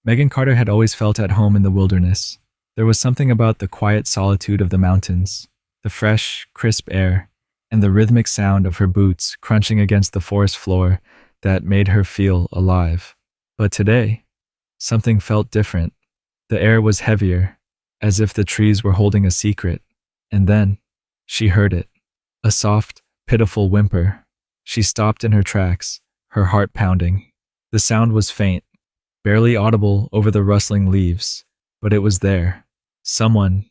Megan Carter had always felt at home in the wilderness. There was something about the quiet solitude of the mountains, the fresh, crisp air, and the rhythmic sound of her boots crunching against the forest floor that made her feel alive. But today, something felt different. The air was heavier, as if the trees were holding a secret. And then, she heard it. A soft, pitiful whimper. She stopped in her tracks, her heart pounding. The sound was faint, barely audible over the rustling leaves, but it was there. Someone,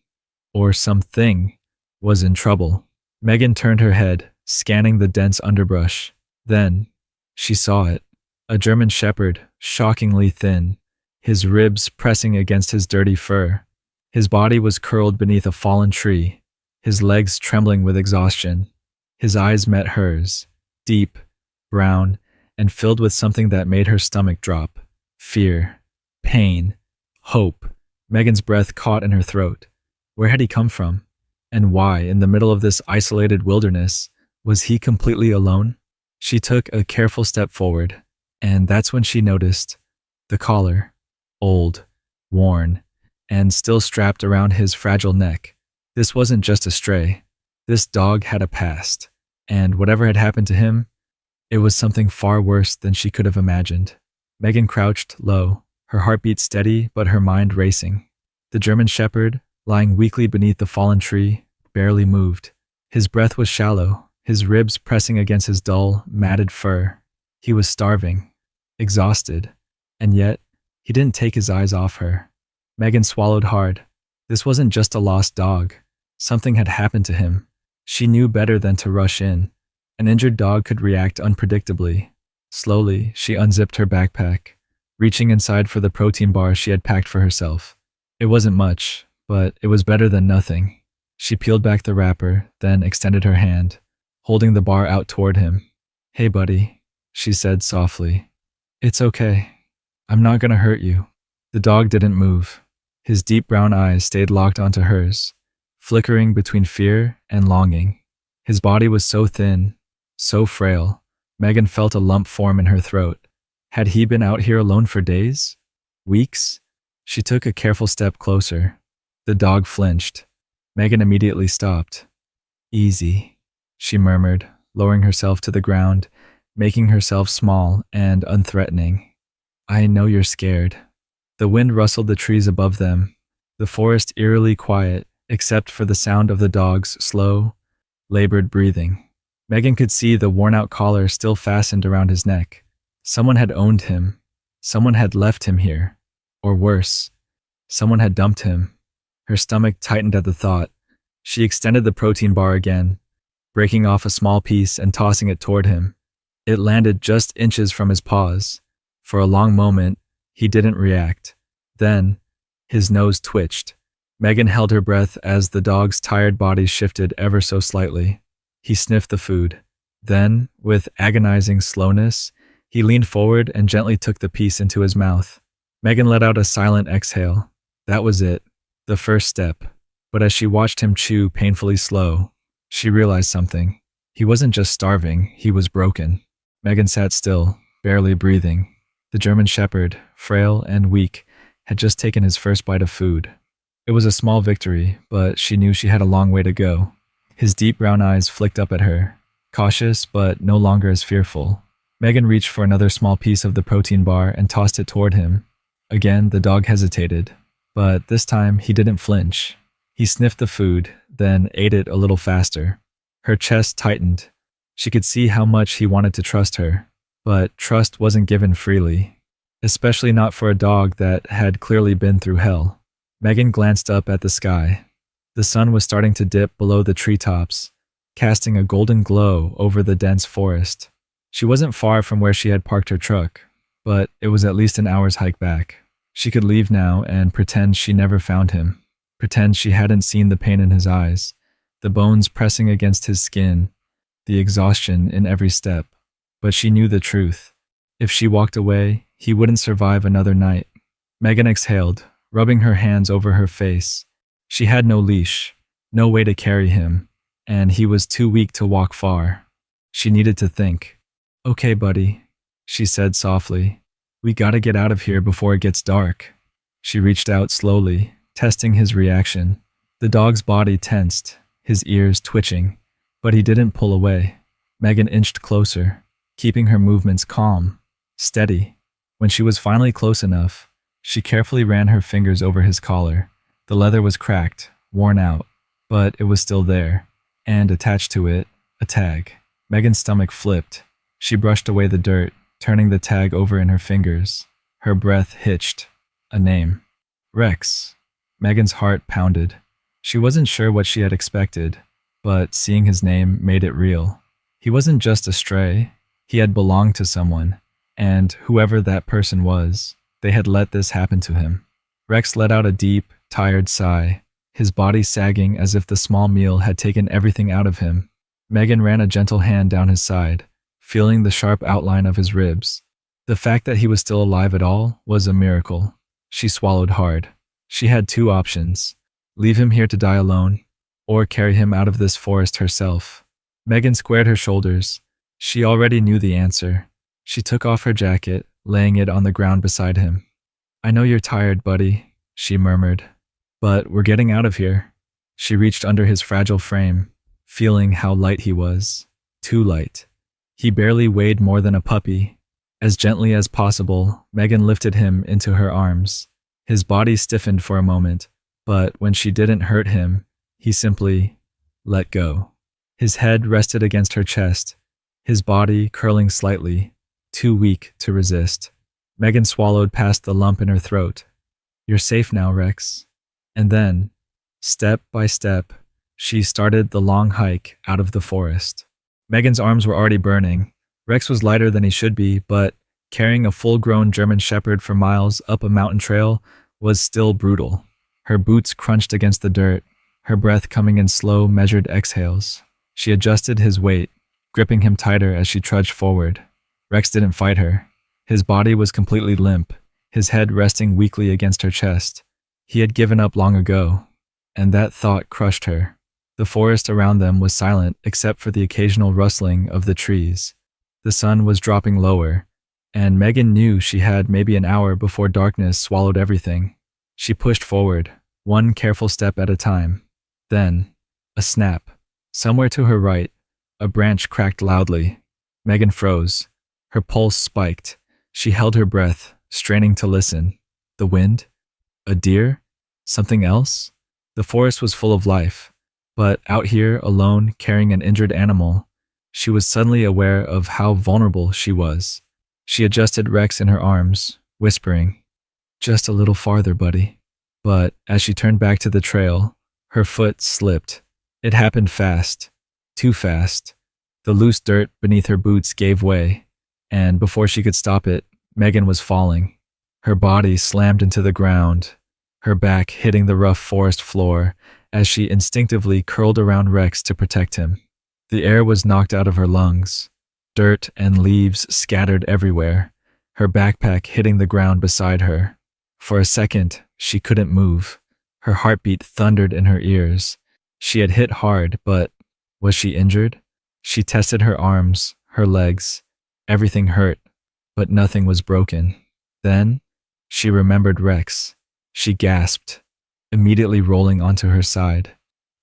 or something, was in trouble. Megan turned her head, scanning the dense underbrush. Then, she saw it. A German shepherd, shockingly thin, his ribs pressing against his dirty fur. His body was curled beneath a fallen tree, his legs trembling with exhaustion. His eyes met hers, deep, brown, and filled with something that made her stomach drop. Fear, pain, hope. Megan's breath caught in her throat. Where had he come from? And why, in the middle of this isolated wilderness, was he completely alone? She took a careful step forward, and that's when she noticed the collar, old, worn, and still strapped around his fragile neck. This wasn't just a stray. This dog had a past, and whatever had happened to him, it was something far worse than she could have imagined. Megan crouched low, her heartbeat steady but her mind racing. The German shepherd, lying weakly beneath the fallen tree, barely moved. His breath was shallow, his ribs pressing against his dull, matted fur. He was starving, exhausted, and yet he didn't take his eyes off her. Megan swallowed hard. This wasn't just a lost dog. Something had happened to him. She knew better than to rush in. An injured dog could react unpredictably. Slowly, she unzipped her backpack, reaching inside for the protein bar she had packed for herself. It wasn't much, but it was better than nothing. She peeled back the wrapper, then extended her hand, holding the bar out toward him. "Hey, buddy," she said softly. "It's okay. I'm not gonna hurt you." The dog didn't move. His deep brown eyes stayed locked onto hers, flickering between fear and longing. His body was so thin, so frail. Megan felt a lump form in her throat. Had he been out here alone for days? Weeks? She took a careful step closer. The dog flinched. Megan immediately stopped. "Easy," she murmured, lowering herself to the ground, making herself small and unthreatening. "I know you're scared." The wind rustled the trees above them, the forest eerily quiet, except for the sound of the dog's slow, labored breathing. Megan could see the worn-out collar still fastened around his neck. Someone had owned him. Someone had left him here. Or worse, someone had dumped him. Her stomach tightened at the thought. She extended the protein bar again, breaking off a small piece and tossing it toward him. It landed just inches from his paws. For a long moment, he didn't react. Then, his nose twitched. Megan held her breath as the dog's tired body shifted ever so slightly. He sniffed the food. Then, with agonizing slowness, he leaned forward and gently took the piece into his mouth. Megan let out a silent exhale. That was it, the first step. But as she watched him chew painfully slow, she realized something. He wasn't just starving, he was broken. Megan sat still, barely breathing. The German shepherd, frail and weak, had just taken his first bite of food. It was a small victory, but she knew she had a long way to go. His deep brown eyes flicked up at her, cautious but no longer as fearful. Megan reached for another small piece of the protein bar and tossed it toward him. Again, the dog hesitated, but this time he didn't flinch. He sniffed the food, then ate it a little faster. Her chest tightened. She could see how much he wanted to trust her, but trust wasn't given freely, especially not for a dog that had clearly been through hell. Megan glanced up at the sky. The sun was starting to dip below the treetops, casting a golden glow over the dense forest. She wasn't far from where she had parked her truck, but it was at least an hour's hike back. She could leave now and pretend she never found him, pretend she hadn't seen the pain in his eyes, the bones pressing against his skin, the exhaustion in every step. But she knew the truth. If she walked away, he wouldn't survive another night. Megan exhaled, rubbing her hands over her face. She had no leash, no way to carry him, and he was too weak to walk far. She needed to think. "Okay, buddy," she said softly. We gotta get out of here before it gets dark. She reached out slowly, testing his reaction. The dog's body tensed, his ears twitching, but he didn't pull away. Megan inched closer, keeping her movements calm, steady. When she was finally close enough, she carefully ran her fingers over his collar. The leather was cracked, worn out, but it was still there, and attached to it, a tag. Megan's stomach flipped. She brushed away the dirt, turning the tag over in her fingers. Her breath hitched. A name. Rex. Megan's heart pounded. She wasn't sure what she had expected, but seeing his name made it real. He wasn't just a stray. He had belonged to someone, and whoever that person was, they had let this happen to him. Rex let out a deep, tired sigh, his body sagging as if the small meal had taken everything out of him. Megan ran a gentle hand down his side, feeling the sharp outline of his ribs. The fact that he was still alive at all was a miracle. She swallowed hard. She had two options: leave him here to die alone, or carry him out of this forest herself. Megan squared her shoulders. She already knew the answer. She took off her jacket, laying it on the ground beside him. "I know you're tired, buddy," she murmured, "but we're getting out of here." She reached under his fragile frame, feeling how light he was. Too light. He barely weighed more than a puppy. As gently as possible, Megan lifted him into her arms. His body stiffened for a moment, but when she didn't hurt him, he simply let go. His head rested against her chest, his body curling slightly, too weak to resist. Megan swallowed past the lump in her throat. "You're safe now, Rex." And then, step by step, she started the long hike out of the forest. Megan's arms were already burning. Rex was lighter than he should be, but carrying a full-grown German Shepherd for miles up a mountain trail was still brutal. Her boots crunched against the dirt, her breath coming in slow, measured exhales. She adjusted his weight, gripping him tighter as she trudged forward. Rex didn't fight her. His body was completely limp, his head resting weakly against her chest. He had given up long ago, and that thought crushed her. The forest around them was silent except for the occasional rustling of the trees. The sun was dropping lower, and Megan knew she had maybe an hour before darkness swallowed everything. She pushed forward, one careful step at a time. Then, a snap. Somewhere to her right, a branch cracked loudly. Megan froze. Her pulse spiked. She held her breath, straining to listen. The wind? A deer? Something else? The forest was full of life, but out here, alone, carrying an injured animal, she was suddenly aware of how vulnerable she was. She adjusted Rex in her arms, whispering, "Just a little farther, buddy." But as she turned back to the trail, her foot slipped. It happened fast, too fast. The loose dirt beneath her boots gave way, and before she could stop it, Megan was falling. Her body slammed into the ground, her back hitting the rough forest floor as she instinctively curled around Rex to protect him. The air was knocked out of her lungs. Dirt and leaves scattered everywhere, her backpack hitting the ground beside her. For a second, she couldn't move. Her heartbeat thundered in her ears. She had hit hard, but was she injured? She tested her arms, her legs. Everything hurt, but nothing was broken. Then, she remembered Rex. She gasped, immediately rolling onto her side.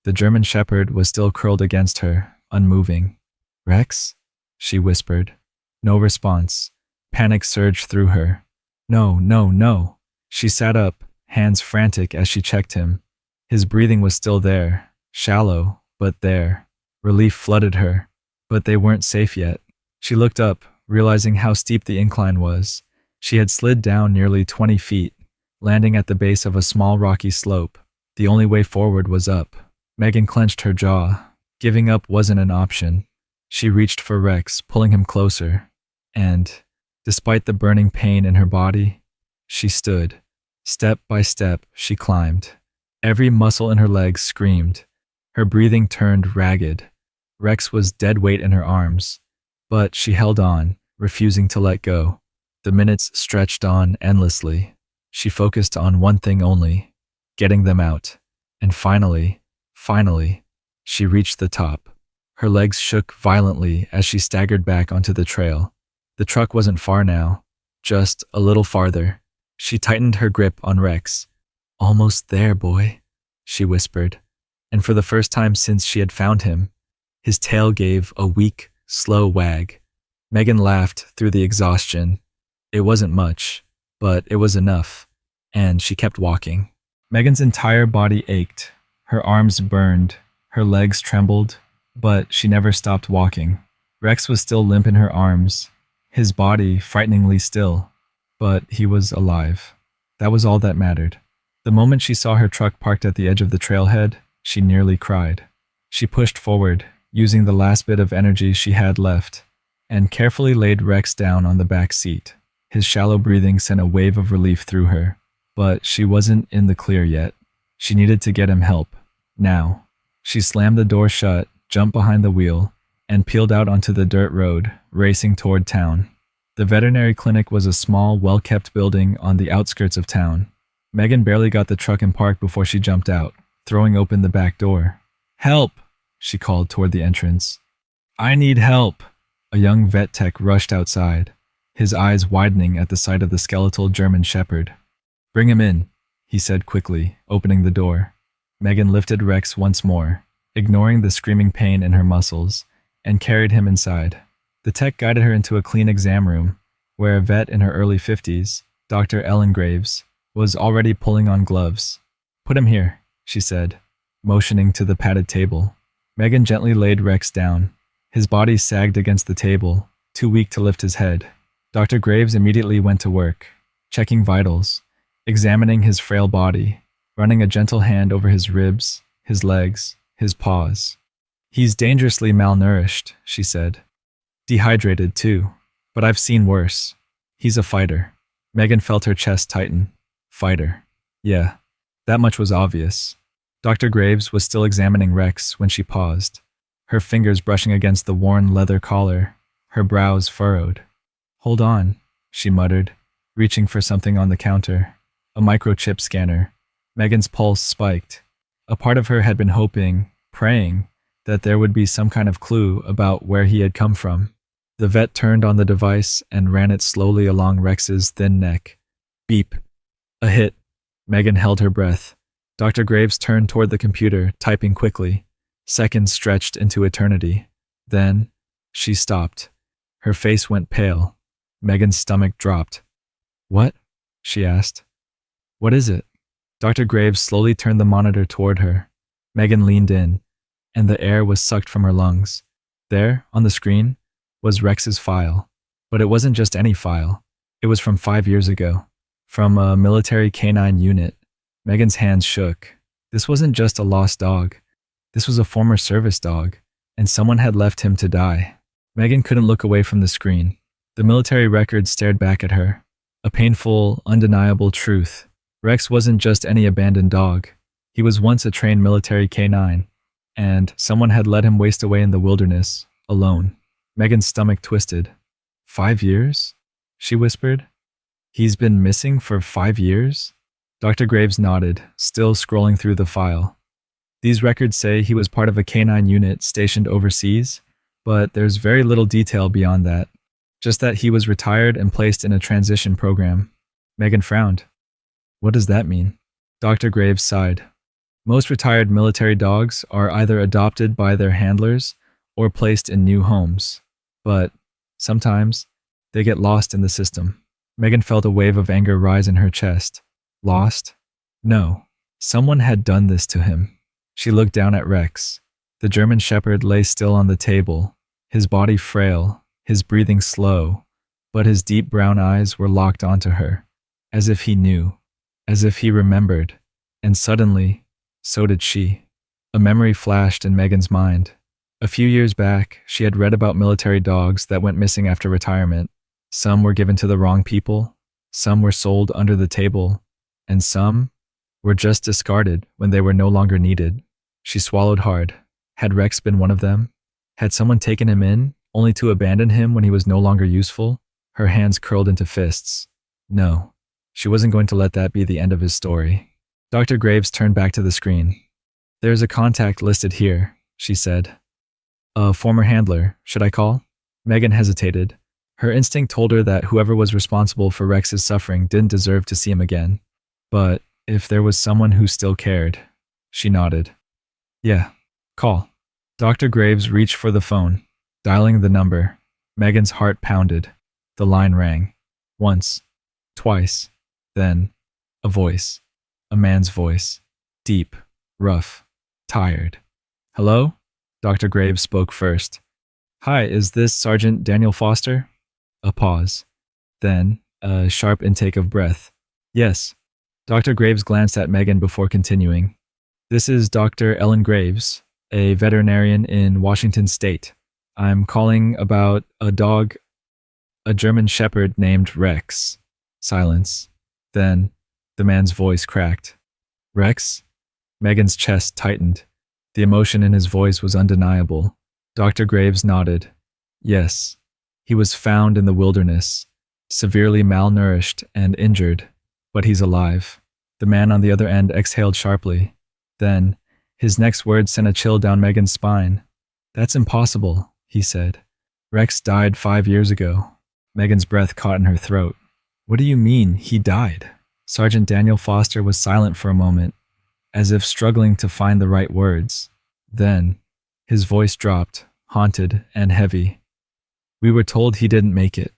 The German Shepherd was still curled against her, unmoving. "Rex?" she whispered. No response. Panic surged through her. "No, no, no." She sat up, hands frantic as she checked him. His breathing was still there, shallow, but there. Relief flooded her, but they weren't safe yet. She looked up, realizing how steep the incline was. She had slid down nearly 20 feet, landing at the base of a small rocky slope. The only way forward was up. Megan clenched her jaw. Giving up wasn't an option. She reached for Rex, pulling him closer. And, despite the burning pain in her body, she stood. Step by step, she climbed. Every muscle in her legs screamed. Her breathing turned ragged. Rex was dead weight in her arms, but she held on, refusing to let go. The minutes stretched on endlessly. She focused on one thing only, getting them out. And finally, she reached the top. Her legs shook violently as she staggered back onto the trail. The truck wasn't far now, Just a little farther. She tightened her grip on Rex. Almost there, boy, she whispered. And for the first time since she had found him, his tail gave a weak, slow wag. Megan laughed through the exhaustion. It wasn't much, but it was enough, and she kept walking. Megan's entire body ached. Her arms burned, her legs trembled, but she never stopped walking. Rex was still limp in her arms, his body frighteningly still, but he was alive. That was all that mattered. The moment she saw her truck parked at the edge of the trailhead, she nearly cried. She pushed forward, using the last bit of energy she had left, and carefully laid Rex down on the back seat. His shallow breathing sent a wave of relief through her, but she wasn't in the clear yet. She needed to get him help, now. She slammed the door shut, jumped behind the wheel, and peeled out onto the dirt road, racing toward town. The veterinary clinic was a small, well-kept building on the outskirts of town. Megan barely got the truck in park before she jumped out, throwing open the back door. "Help!" she called toward the entrance. "I need help!" A young vet tech rushed outside, his eyes widening at the sight of the skeletal German shepherd. "Bring him in," he said quickly, opening the door. Megan lifted Rex once more, ignoring the screaming pain in her muscles, and carried him inside. The tech guided her into a clean exam room, where a vet in her early 50s, Dr. Ellen Graves, was already pulling on gloves. "Put him here," she said, motioning to the padded table. Megan gently laid Rex down. His body sagged against the table, too weak to lift his head. Dr. Graves immediately went to work, checking vitals, examining his frail body, running a gentle hand over his ribs, his legs, his paws. "He's dangerously malnourished," she said. "Dehydrated, too, but I've seen worse. He's a fighter." Megan felt her chest tighten. Fighter. Yeah, that much was obvious. Dr. Graves was still examining Rex when she paused, her fingers brushing against the worn leather collar, her brows furrowed. "Hold on," she muttered, reaching for something on the counter. A microchip scanner. Megan's pulse spiked. A part of her had been hoping, praying, that there would be some kind of clue about where he had come from. The vet turned on the device and ran it slowly along Rex's thin neck. Beep. A hit. Megan held her breath. Dr. Graves turned toward the computer, typing quickly. Seconds stretched into eternity. Then, she stopped. Her face went pale. Megan's stomach dropped. "What?" she asked. "What is it?" Dr. Graves slowly turned the monitor toward her. Megan leaned in, and the air was sucked from her lungs. There, on the screen, was Rex's file. But it wasn't just any file. It was from 5 years ago. From a military canine unit. Megan's hands shook. This wasn't just a lost dog. This was a former service dog, and someone had left him to die. Megan couldn't look away from the screen. The military record stared back at her. A painful, undeniable truth. Rex wasn't just any abandoned dog. He was once a trained military canine, and someone had let him waste away in the wilderness, alone. Megan's stomach twisted. 5 years? She whispered. He's been missing for 5 years? Dr. Graves nodded, still scrolling through the file. These records say he was part of a canine unit stationed overseas, but there's very little detail beyond that. Just that he was retired and placed in a transition program. Megan frowned. What does that mean? Dr. Graves sighed. Most retired military dogs are either adopted by their handlers or placed in new homes. But sometimes they get lost in the system. Megan felt a wave of anger rise in her chest. Lost? No. Someone had done this to him. She looked down at Rex. The German shepherd lay still on the table, his body frail, his breathing slow, but his deep brown eyes were locked onto her, as if he knew, as if he remembered, and suddenly, so did she. A memory flashed in Megan's mind. A few years back, she had read about military dogs that went missing after retirement. Some were given to the wrong people, some were sold under the table, and some were just discarded when they were no longer needed. She swallowed hard. Had Rex been one of them? Had someone taken him in, only to abandon him when he was no longer useful? Her hands curled into fists. No, she wasn't going to let that be the end of his story. Dr. Graves turned back to the screen. There's a contact listed here, she said. A former handler, should I call? Megan hesitated. Her instinct told her that whoever was responsible for Rex's suffering didn't deserve to see him again. But if there was someone who still cared, she nodded. Yeah, call. Dr. Graves reached for the phone, dialing the number. Megan's heart pounded. The line rang. Once, twice, then a voice. A man's voice. Deep, rough, tired. Hello? Dr. Graves spoke first. Hi, is this Sergeant Daniel Foster? A pause. Then, a sharp intake of breath. Yes. Dr. Graves glanced at Megan before continuing. This is Dr. Ellen Graves, a veterinarian in Washington State. I'm calling about a dog, a German shepherd named Rex. Silence. Then, the man's voice cracked. Rex? Megan's chest tightened. The emotion in his voice was undeniable. Dr. Graves nodded. Yes. He was found in the wilderness, severely malnourished and injured, but he's alive. The man on the other end exhaled sharply. Then, his next words sent a chill down Megan's spine. That's impossible, he said. Rex died 5 years ago. Megan's breath caught in her throat. What do you mean, he died? Sergeant Daniel Foster was silent for a moment, as if struggling to find the right words. Then, his voice dropped, haunted and heavy. We were told he didn't make it.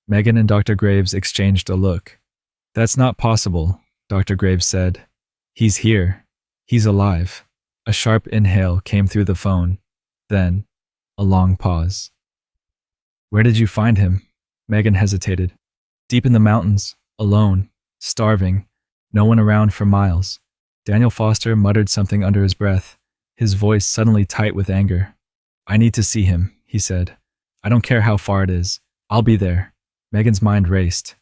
Megan and Dr. Graves exchanged a look. That's not possible, Dr. Graves said. He's here. He's alive. A sharp inhale came through the phone. Then, a long pause. Where did you find him? Megan hesitated. Deep in the mountains, alone, starving, no one around for miles. Daniel Foster muttered something under his breath, his voice suddenly tight with anger. I need to see him, he said. I don't care how far it is. I'll be there. Megan's mind raced.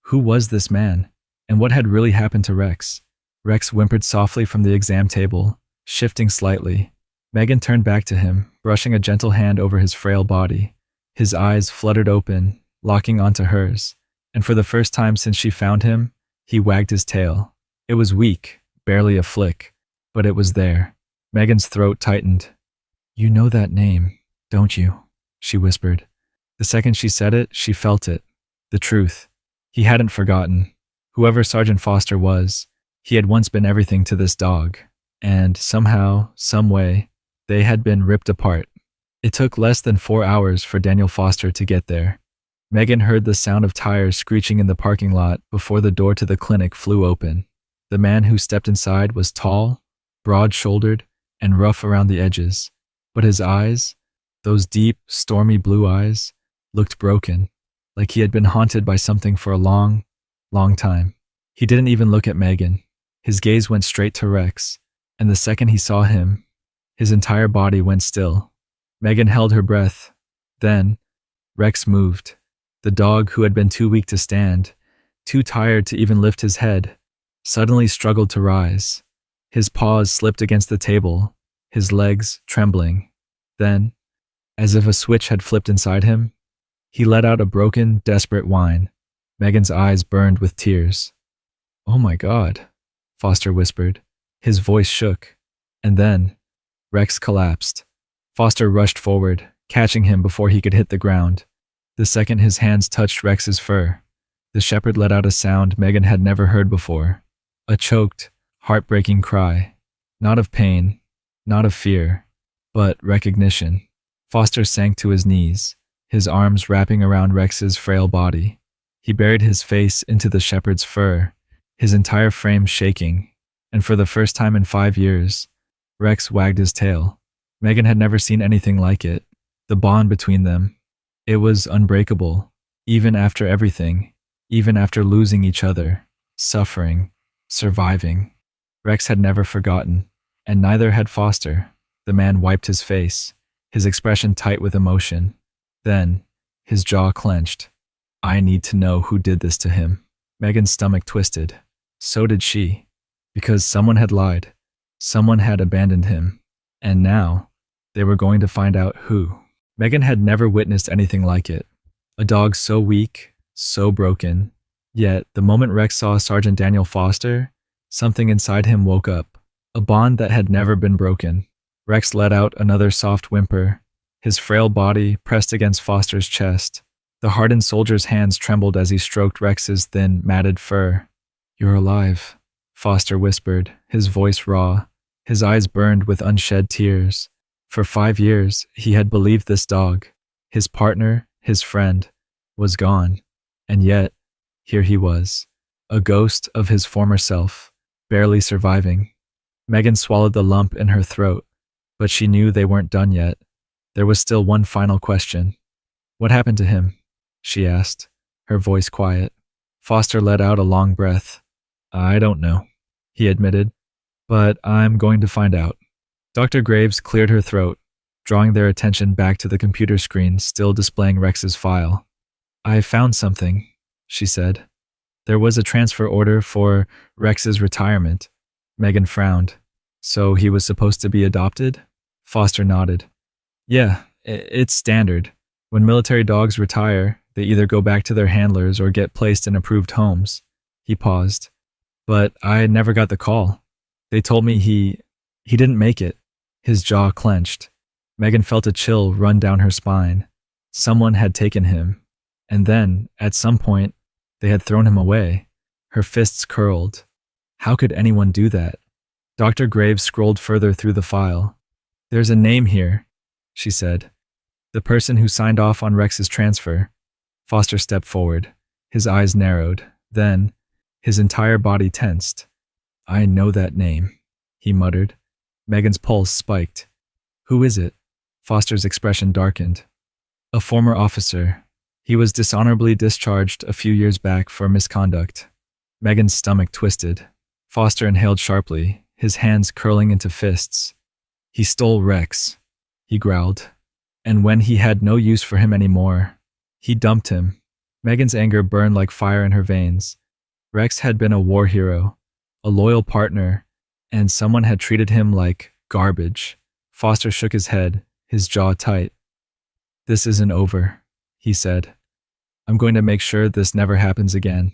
Who was this man? And what had really happened to Rex? Rex whimpered softly from the exam table, shifting slightly. Megan turned back to him, brushing a gentle hand over his frail body. His eyes fluttered open, locking onto hers. And for the first time since she found him, he wagged his tail. It was weak, barely a flick, but it was there. Megan's throat tightened. You know that name, don't you? She whispered. The second she said it, she felt it. The truth. He hadn't forgotten. Whoever Sergeant Foster was, he had once been everything to this dog. And somehow, some way, they had been ripped apart. It took less than 4 hours for Daniel Foster to get there. Megan heard the sound of tires screeching in the parking lot before the door to the clinic flew open. The man who stepped inside was tall, broad-shouldered, and rough around the edges. But his eyes, those deep, stormy blue eyes, looked broken, like he had been haunted by something for a long, long time. He didn't even look at Megan. His gaze went straight to Rex, and the second he saw him, his entire body went still. Megan held her breath. Then, Rex moved. The dog, who had been too weak to stand, too tired to even lift his head, suddenly struggled to rise. His paws slipped against the table, his legs trembling. Then, as if a switch had flipped inside him, he let out a broken, desperate whine. Megan's eyes burned with tears. Oh my God, Foster whispered. His voice shook. And then, Rex collapsed. Foster rushed forward, catching him before he could hit the ground. The second his hands touched Rex's fur, the shepherd let out a sound Megan had never heard before. A choked, heartbreaking cry. Not of pain, not of fear, but recognition. Foster sank to his knees, his arms wrapping around Rex's frail body. He buried his face into the shepherd's fur, his entire frame shaking, and for the first time in 5 years, Rex wagged his tail. Megan had never seen anything like it. The bond between them. It was unbreakable, even after everything, even after losing each other, suffering, surviving. Rex had never forgotten, and neither had Foster. The man wiped his face, his expression tight with emotion. Then, his jaw clenched. I need to know who did this to him. Megan's stomach twisted. So did she. Because someone had lied. Someone had abandoned him. And now, they were going to find out who. Megan had never witnessed anything like it. A dog so weak, so broken. Yet, the moment Rex saw Sergeant Daniel Foster, something inside him woke up. A bond that had never been broken. Rex let out another soft whimper, his frail body pressed against Foster's chest. The hardened soldier's hands trembled as he stroked Rex's thin, matted fur. "You're alive," Foster whispered, his voice raw. His eyes burned with unshed tears. For 5 years, he had believed this dog, his partner, his friend, was gone. And yet, here he was, a ghost of his former self, barely surviving. Megan swallowed the lump in her throat, but she knew they weren't done yet. There was still one final question. "What happened to him?" she asked, her voice quiet. Foster let out a long breath. "I don't know," he admitted, "but I'm going to find out." Dr. Graves cleared her throat, drawing their attention back to the computer screen still displaying Rex's file. "I found something," she said. "There was a transfer order for Rex's retirement." Megan frowned. "So he was supposed to be adopted?" Foster nodded. "Yeah, it's standard. When military dogs retire, they either go back to their handlers or get placed in approved homes." He paused. "But I never got the call. They told me he didn't make it." His jaw clenched. Megan felt a chill run down her spine. Someone had taken him. And then, at some point, they had thrown him away. Her fists curled. How could anyone do that? Dr. Graves scrolled further through the file. "There's a name here," she said. "The person who signed off on Rex's transfer." Foster stepped forward. His eyes narrowed. Then, his entire body tensed. "I know that name," he muttered. Megan's pulse spiked. "Who is it?" Foster's expression darkened. "A former officer. He was dishonorably discharged a few years back for misconduct." Megan's stomach twisted. Foster inhaled sharply, his hands curling into fists. "He stole Rex," he growled. "And when he had no use for him anymore, he dumped him." Megan's anger burned like fire in her veins. Rex had been a war hero, a loyal partner, and someone had treated him like garbage. Foster shook his head, his jaw tight. "This isn't over," he said. "I'm going to make sure this never happens again."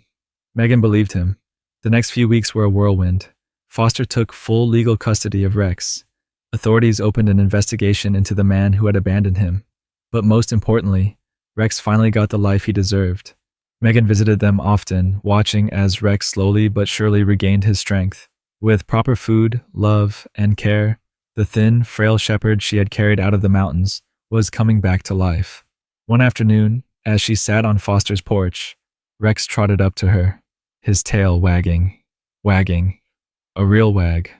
Megan believed him. The next few weeks were a whirlwind. Foster took full legal custody of Rex. Authorities opened an investigation into the man who had abandoned him. But most importantly, Rex finally got the life he deserved. Megan visited them often, watching as Rex slowly but surely regained his strength. With proper food, love, and care, the thin, frail shepherd she had carried out of the mountains was coming back to life. One afternoon, as she sat on Foster's porch, Rex trotted up to her, his tail wagging. A real wag.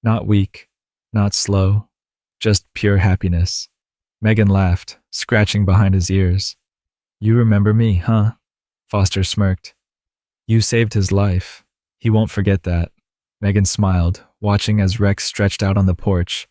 Not weak, not slow, just pure happiness. Megan laughed, scratching behind his ears. "You remember me, huh?" Foster smirked. "You saved his life. He won't forget that." Megan smiled, watching as Rex stretched out on the porch,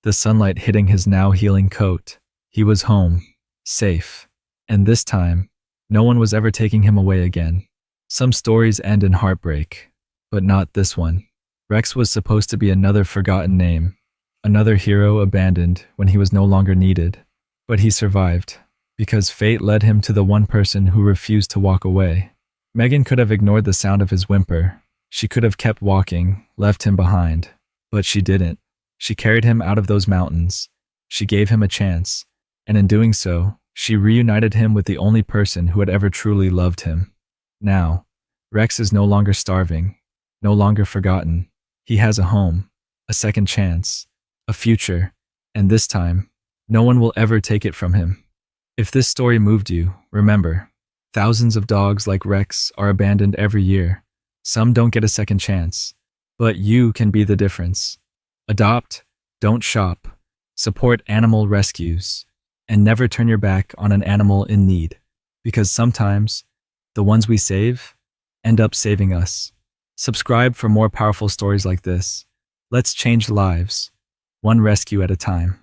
the sunlight hitting his now healing coat. He was home, safe. And this time, no one was ever taking him away again. Some stories end in heartbreak, but not this one. Rex was supposed to be another forgotten name, another hero abandoned when he was no longer needed. But he survived, because fate led him to the one person who refused to walk away. Megan could have ignored the sound of his whimper. She could have kept walking, left him behind. But she didn't. She carried him out of those mountains. She gave him a chance. And in doing so, she reunited him with the only person who had ever truly loved him. Now, Rex is no longer starving, no longer forgotten. He has a home, a second chance, a future, and this time, no one will ever take it from him. If this story moved you, remember, thousands of dogs like Rex are abandoned every year. Some don't get a second chance, but you can be the difference. Adopt, don't shop, support animal rescues, and never turn your back on an animal in need, because sometimes the ones we save end up saving us. Subscribe for more powerful stories like this. Let's change lives, one rescue at a time.